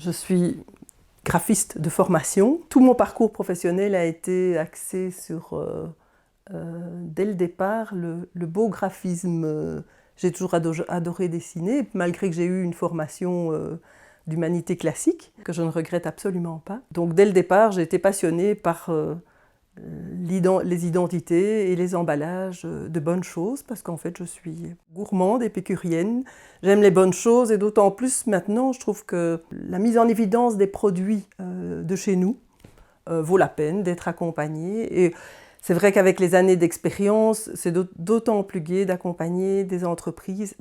Je suis graphiste de formation. Tout mon parcours professionnel a été axé sur, dès le départ, le beau graphisme. J'ai toujours adoré dessiner, malgré que j'ai eu une formation d'humanité classique, que je ne regrette absolument pas. Donc dès le départ, j'ai été passionnée par les identités et les emballages de bonnes choses, parce qu'en fait je suis gourmande, épicurienne, j'aime les bonnes choses et d'autant plus maintenant je trouve que la mise en évidence des produits de chez nous vaut la peine d'être accompagnée. Et c'est vrai qu'avec les années d'expérience, c'est d'autant plus gai d'accompagner des entreprises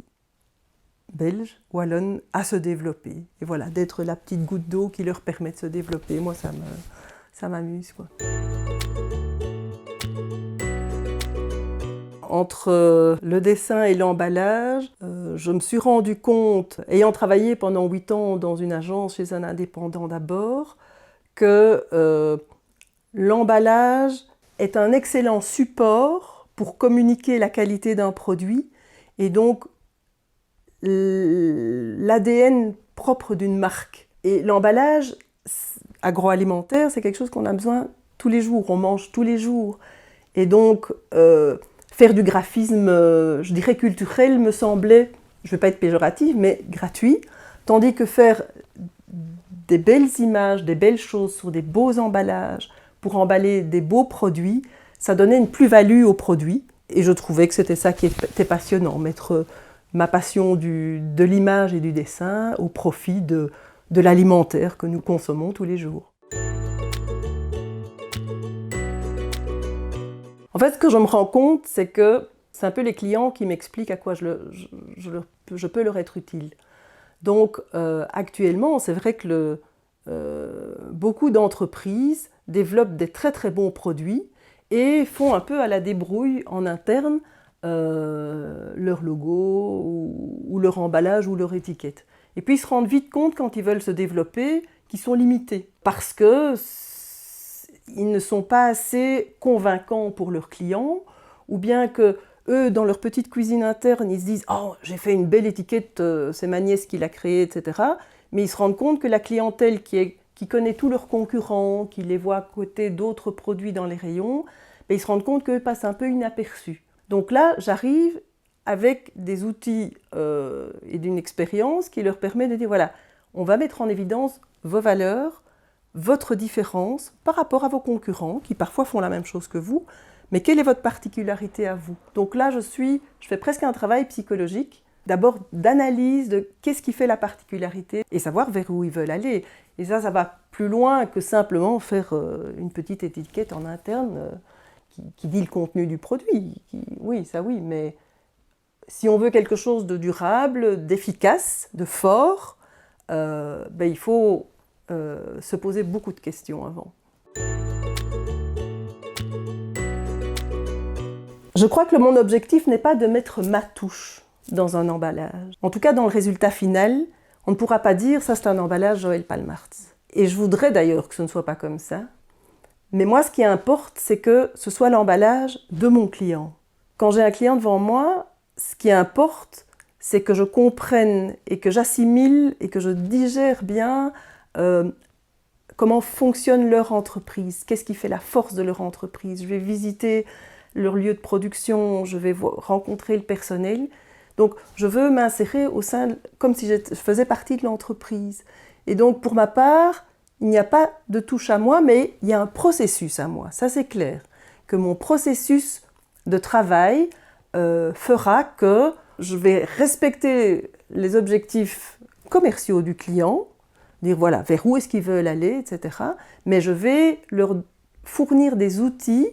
belges, wallonnes, à se développer. Et voilà, d'être la petite goutte d'eau qui leur permet de se développer. Moi, ça m'amuse, quoi. Entre le dessin et l'emballage, je me suis rendu compte, ayant travaillé pendant 8 ans dans une agence chez un indépendant d'abord, que l'emballage est un excellent support pour communiquer la qualité d'un produit et donc l'ADN propre d'une marque. Et l'emballage agroalimentaire, c'est quelque chose qu'on a besoin tous les jours, on mange tous les jours. Et donc, faire du graphisme, je dirais culturel, me semblait, je ne vais pas être péjorative, mais gratuit. Tandis que faire des belles images, des belles choses sur des beaux emballages, pour emballer des beaux produits, ça donnait une plus-value aux produits. Et je trouvais que c'était ça qui était passionnant, mettre ma passion de l'image et du dessin au profit de l'alimentaire que nous consommons tous les jours. En fait, ce que je me rends compte, c'est que c'est un peu les clients qui m'expliquent à quoi je peux leur être utile. Donc, actuellement, c'est vrai que beaucoup d'entreprises développent des très très bons produits et font un peu à la débrouille en interne leur logo ou leur emballage ou leur étiquette. Et puis ils se rendent vite compte quand ils veulent se développer qu'ils sont limités parce qu'ils ne sont pas assez convaincants pour leurs clients ou bien que eux, dans leur petite cuisine interne, ils se disent « Oh, j'ai fait une belle étiquette, c'est ma nièce qui l'a créée, etc. » Mais ils se rendent compte que la clientèle qui connaît tous leurs concurrents, qui les voit à côté d'autres produits dans les rayons, ben, ils se rendent compte qu'eux passent un peu inaperçus. Donc là, j'arrive avec des outils et d'une expérience qui leur permet de dire voilà, on va mettre en évidence vos valeurs, votre différence par rapport à vos concurrents qui parfois font la même chose que vous, mais quelle est votre particularité à vous? Donc là, je fais presque un travail psychologique, d'abord d'analyse de qu'est-ce qui fait la particularité et savoir vers où ils veulent aller. Et ça va plus loin que simplement faire une petite étiquette en interne qui dit le contenu du produit. Oui, ça oui, mais si on veut quelque chose de durable, d'efficace, de fort, ben, il faut se poser beaucoup de questions avant. Je crois que mon objectif n'est pas de mettre ma touche dans un emballage. En tout cas, dans le résultat final, on ne pourra pas dire « ça c'est un emballage Joël Palmartz ». Et je voudrais d'ailleurs que ce ne soit pas comme ça. Mais moi, ce qui importe, c'est que ce soit l'emballage de mon client. Quand j'ai un client devant moi, ce qui importe, c'est que je comprenne et que j'assimile et que je digère bien comment fonctionne leur entreprise, qu'est-ce qui fait la force de leur entreprise. Je vais visiter leur lieu de production, je vais rencontrer le personnel. Donc, je veux m'insérer au sein, comme si je faisais partie de l'entreprise. Et donc, pour ma part, il n'y a pas de touche à moi, mais il y a un processus à moi. Ça, c'est clair. Que mon processus de travail fera que je vais respecter les objectifs commerciaux du client, dire voilà, vers où est-ce qu'ils veulent aller, etc. Mais je vais leur fournir des outils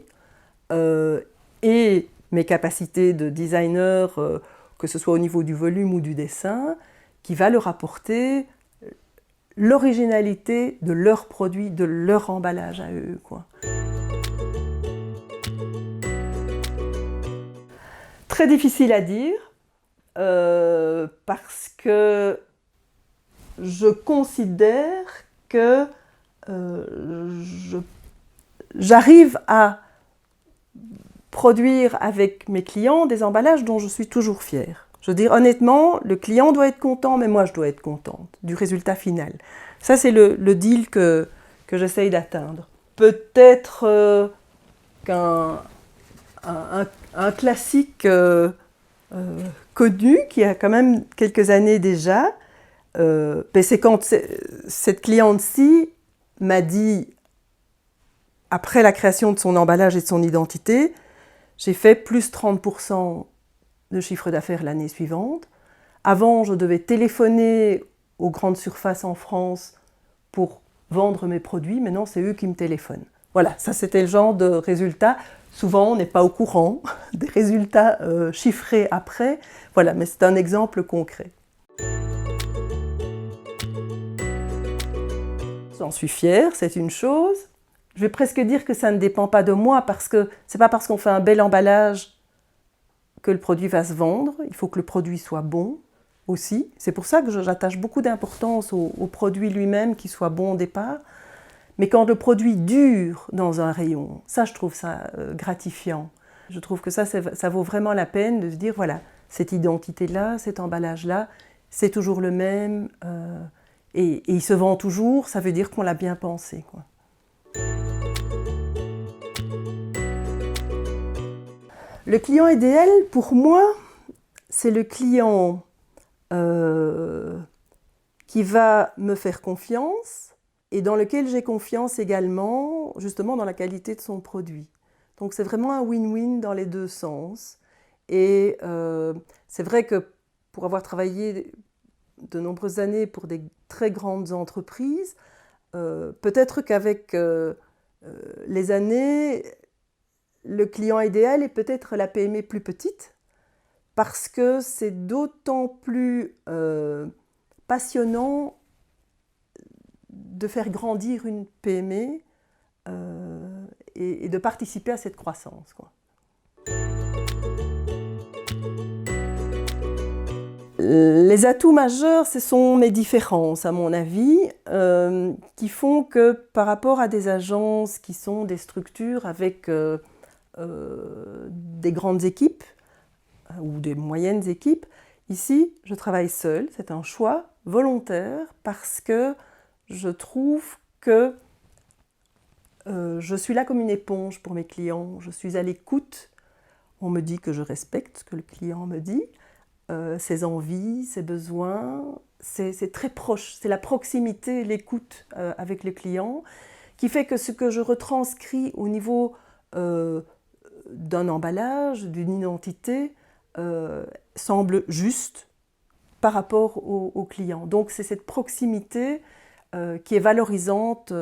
et mes capacités de designer, que ce soit au niveau du volume ou du dessin, qui va leur apporter l'originalité de leur produit, de leur emballage à eux, quoi. Très difficile à dire, parce que je considère que j'arrive à produire avec mes clients des emballages dont je suis toujours fière. Je veux dire, honnêtement, le client doit être content, mais moi je dois être contente du résultat final. Ça, c'est le deal que j'essaye d'atteindre. Peut-être qu'un un classique connu, qui a quand même quelques années déjà, c'est quand cette cliente-ci m'a dit, après la création de son emballage et de son identité, j'ai fait plus 30% de chiffre d'affaires l'année suivante. Avant, je devais téléphoner aux grandes surfaces en France pour vendre mes produits. Maintenant, c'est eux qui me téléphonent. Voilà, ça c'était le genre de résultat. Souvent, on n'est pas au courant des résultats chiffrés après. Voilà, mais c'est un exemple concret. J'en suis fière, c'est une chose. Je vais presque dire que ça ne dépend pas de moi, parce que c'est pas parce qu'on fait un bel emballage que le produit va se vendre. Il faut que le produit soit bon aussi. C'est pour ça que j'attache beaucoup d'importance au produit lui-même, qu'il soit bon au départ. Mais quand le produit dure dans un rayon, ça, je trouve ça gratifiant. Je trouve que ça vaut vraiment la peine de se dire, voilà, cette identité-là, cet emballage-là, c'est toujours le même, et il se vend toujours, ça veut dire qu'on l'a bien pensé, quoi. Le client idéal, pour moi, c'est le client qui va me faire confiance et dans lequel j'ai confiance également, justement, dans la qualité de son produit. Donc c'est vraiment un win-win dans les deux sens. Et c'est vrai que pour avoir travaillé de nombreuses années pour des très grandes entreprises, peut-être qu'avec les années, le client idéal est peut-être la PME plus petite, parce que c'est d'autant plus passionnant de faire grandir une PME et de participer à cette croissance, quoi. Les atouts majeurs, ce sont mes différences, à mon avis, qui font que par rapport à des agences qui sont des structures avec des grandes équipes ou des moyennes équipes, ici, je travaille seule. C'est un choix volontaire parce que je trouve que je suis là comme une éponge pour mes clients. Je suis à l'écoute. On me dit que je respecte ce que le client me dit, ses envies, ses besoins. C'est très proche. C'est la proximité, l'écoute avec le client qui fait que ce que je retranscris au niveau d'un emballage, d'une identité, semble juste par rapport au client. Donc c'est cette proximité qui est valorisante,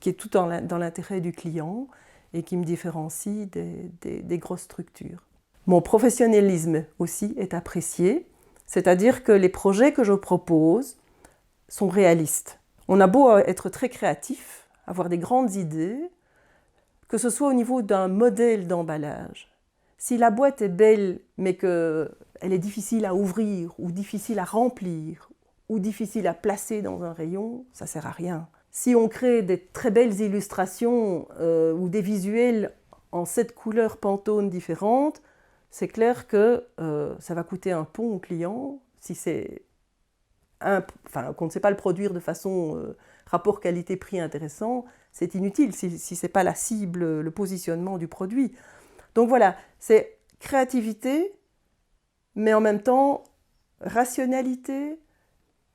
qui est tout dans l'intérêt du client et qui me différencie des grosses structures. Mon professionnalisme aussi est apprécié, c'est-à-dire que les projets que je propose sont réalistes. On a beau être très créatif, avoir des grandes idées, que ce soit au niveau d'un modèle d'emballage. Si la boîte est belle, mais qu'elle est difficile à ouvrir, ou difficile à remplir, ou difficile à placer dans un rayon, ça ne sert à rien. Si on crée des très belles illustrations ou des visuels en 7 couleurs Pantone différentes, c'est clair que ça va coûter un pont au client. Si c'est qu'on ne sait pas le produire de façon rapport qualité-prix intéressant, c'est inutile si ce n'est pas la cible, le positionnement du produit. Donc voilà, c'est créativité, mais en même temps rationalité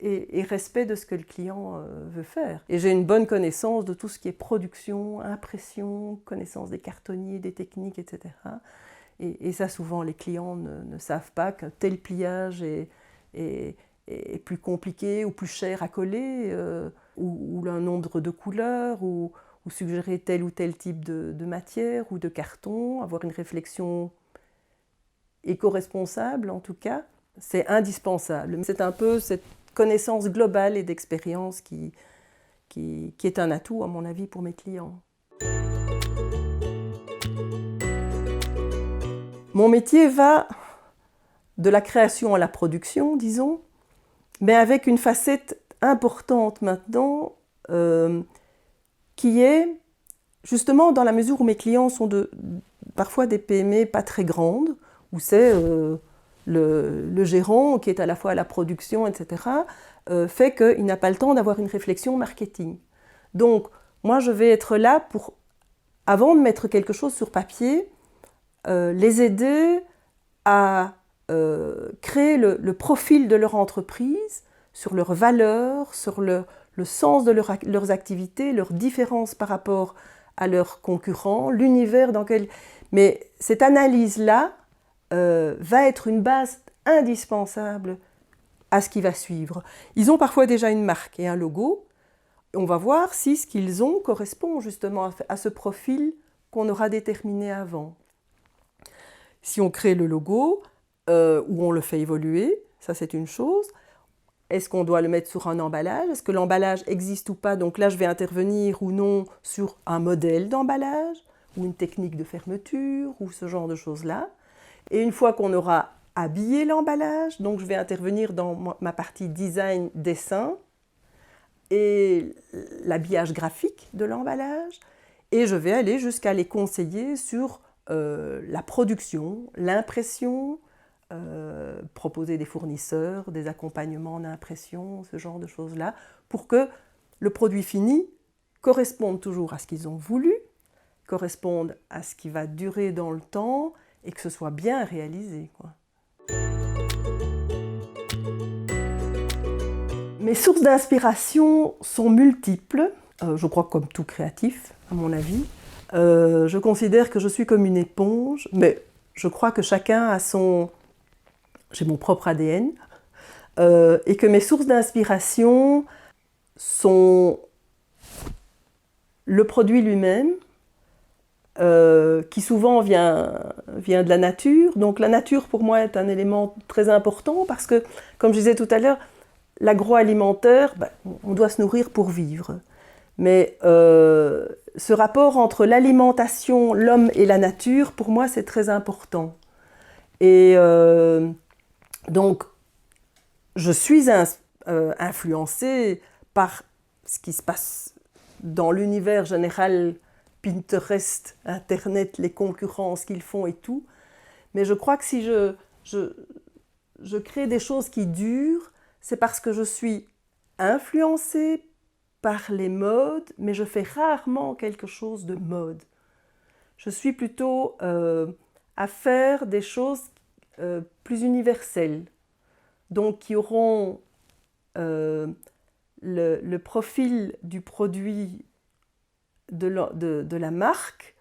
et respect de ce que le client veut faire. Et j'ai une bonne connaissance de tout ce qui est production, impression, connaissance des cartonniers, des techniques, etc. Et ça, souvent, les clients ne savent pas qu'un tel pliage est plus compliqué ou plus cher à coller, ou un nombre de couleurs, ou suggérer tel ou tel type de matière ou de carton, avoir une réflexion éco-responsable en tout cas, c'est indispensable. C'est un peu cette connaissance globale et d'expérience qui est un atout, à mon avis, pour mes clients. Mon métier va de la création à la production, disons, mais avec une facette importante maintenant, qui est, justement, dans la mesure où mes clients sont parfois des PME pas très grandes, où c'est le gérant, qui est à la fois à la production, etc., fait qu'il n'a pas le temps d'avoir une réflexion marketing. Donc, moi, je vais être là pour, avant de mettre quelque chose sur papier, les aider à créer le profil de leur entreprise, sur leurs valeurs, sur le sens de leurs activités, leurs différences par rapport à leurs concurrents, l'univers dans lequel... Mais cette analyse-là va être une base indispensable à ce qui va suivre. Ils ont parfois déjà une marque et un logo. On va voir si ce qu'ils ont correspond justement à ce profil qu'on aura déterminé avant. Si on crée le logo, ou on le fait évoluer, ça c'est une chose. Est-ce qu'on doit le mettre sur un emballage? Est-ce que l'emballage existe ou pas? Donc là, je vais intervenir ou non sur un modèle d'emballage, ou une technique de fermeture, ou ce genre de choses-là. Et une fois qu'on aura habillé l'emballage, donc je vais intervenir dans ma partie design, dessin, et l'habillage graphique de l'emballage, et je vais aller jusqu'à les conseiller sur la production, l'impression, proposer des fournisseurs, des accompagnements d'impression, ce genre de choses-là, pour que le produit fini corresponde toujours à ce qu'ils ont voulu, corresponde à ce qui va durer dans le temps et que ce soit bien réalisé, quoi. Mes sources d'inspiration sont multiples, je crois comme tout créatif, à mon avis. Je considère que je suis comme une éponge, mais je crois que chacun a son... J'ai mon propre ADN, et que mes sources d'inspiration sont le produit lui-même, qui souvent vient de la nature. Donc la nature pour moi est un élément très important parce que, comme je disais tout à l'heure, l'agroalimentaire, on doit se nourrir pour vivre. Mais ce rapport entre l'alimentation, l'homme et la nature, pour moi, c'est très important. Et donc, je suis influencée par ce qui se passe dans l'univers général, Pinterest, Internet, les concurrences qu'ils font et tout. Mais je crois que si je crée des choses qui durent, c'est parce que je suis influencée par les modes, mais je fais rarement quelque chose de mode. Je suis plutôt à faire des choses plus universelles, donc qui auront le profil du produit de la marque,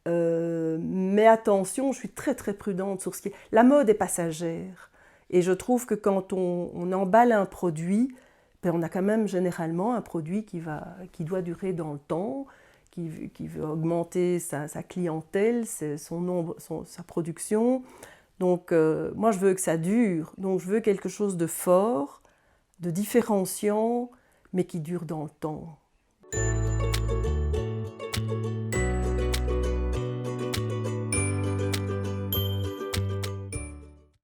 mais attention, je suis très très prudente sur ce qui est... La mode est passagère, et je trouve que quand on emballe un produit, on a quand même généralement un produit qui doit durer dans le temps, qui veut augmenter sa clientèle, son nombre, sa production. Donc moi je veux que ça dure, donc je veux quelque chose de fort, de différenciant, mais qui dure dans le temps.